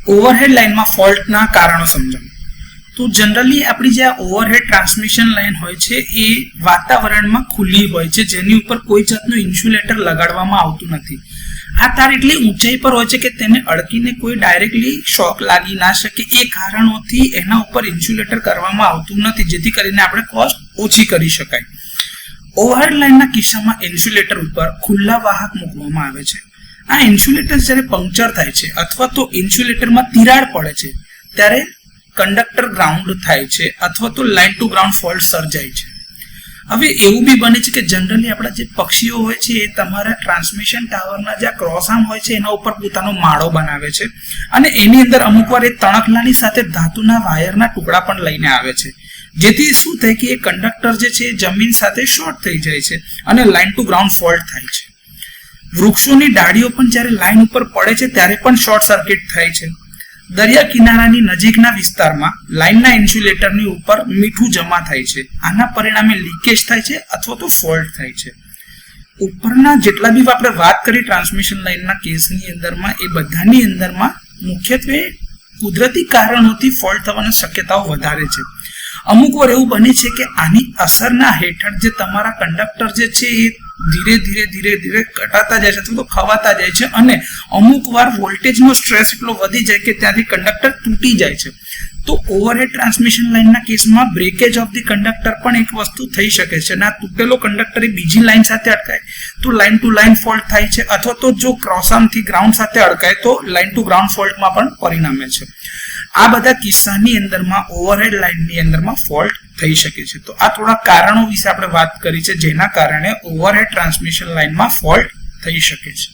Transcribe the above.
Overhead લાઇનમાં ફોલ્ટના કારણો સમજાવો. તો જનરલી આપણી જે ઓવરહેડ ટ્રાન્સમિશન લાઇન હોય છે એ વાતાવરણમાં ખુલ્લી હોય છે, જેની ઉપર કોઈ જાતનું ઇન્સ્યુલેટર લગાડવામાં આવતું નથી. આ તાર એટલી ઊંચાઈ પર હોય છે કે તેને અડકીને કોઈ ડાયરેક્ટલી શોક લાગી ના શકે. એ કારણોથી એના ઉપર ઇન્સ્યુલેટર કરવામાં આવતું નથી, જેથી કરીને આપણે કોસ્ટ ઓછી કરી શકાય. ઓવરહેડ લાઇનના કિસ્સામાં ઇન્સ્યુલેટર ઉપર ખુલ્લા વાહક મૂકવામાં આવે છે. આ ઇન્સ્યુલેટર જ્યારે પંક્ચર થાય છે અથવા તો ઇન્સ્યુલેટરમાં તિરાડ પડે છે ત્યારે કંડક્ટર ગ્રાઉન્ડ થાય છે અથવા તો લાઇન ટુ ગ્રાઉન્ડ ફોલ્ટ સર્જાય છે. હવે એવું બી બને છે કે જનરલી આપણા જે પક્ષીઓ હોય છે એ તમારા ટ્રાન્સમિશન ટાવરના જે ક્રોસ આર્મ હોય છે એના ઉપર પોતાનો માળો બનાવે છે અને એની અંદર અમુક વાર એ તણખલાની સાથે ધાતુના વાયરના ટુકડા પણ લઈને આવે છે, જેથી શું થાય કે એ કંડક્ટર જે છે એ જમીન સાથે શોર્ટ થઈ જાય છે અને લાઇન ટુ ગ્રાઉન્ડ ફોલ્ટ થાય છે. વૃક્ષોની ડાળીઓ પણ જ્યારે લાઇન ઉપર પડે છે ત્યારે પણ શોર્ટ સર્કિટ થાય છે. દરિયા કિનારાની નજીકના વિસ્તારમાં લાઇનના ઇન્સ્યુલેટરની ઉપર મીઠું જમા થાય છે. આના પરિણામે લીકેજ થાય છે અથવા તો ફોલ્ટ થાય છે. ઉપરના જેટલા બી આપણે વાત કરી ટ્રાન્સમિશન લાઇનના કેસની અંદરમાં એ બધાની અંદરમાં મુખ્યત્વે કુદરતી કારણોથી ફોલ્ટ થવાની શક્યતાઓ વધારે છે. અમુક વાર એવું બને છે કે આની અસરના હેઠળ જે તમારા કંડક્ટર જે છે એ ધીરે ધીરે ઘટાતા જાય છે અથવા તો ખવાતા જાય છે અને અમુક વાર વોલ્ટેજનો સ્ટ્રેસ એટલો વધી જાય કે ત્યાંથી કંડક્ટર તૂટી જાય છે. તો ઓવરહેડ ટ્રાન્સમિશન લાઇનના કેસમાં બ્રેકેજ ઓફ ધી કંડક્ટર પણ એક વસ્તુ થઈ શકે છે અને આ તૂટેલો કંડક્ટર એ બીજી લાઇન સાથે અટકાય તો લાઇન ટુ લાઇન ફોલ્ટ થાય છે, અથવા તો જો ક્રોસ આર્મથી ગ્રાઉન્ડ સાથે અટકાય તો લાઇન ટુ ગ્રાઉન્ડ ફોલ્ટમાં પણ પરિણમે છે. આ બધા કિસ્સાની અંદરમાં ઓવરહેડ લાઇનની અંદરમાં ફોલ્ટ થઈ શકે છે. તો આ થોડા કારણો વિશે આપણે વાત કરી છે જેના કારણે ઓવરહેડ ટ્રાન્સમિશન લાઇનમાં ફોલ્ટ થઈ શકે છે.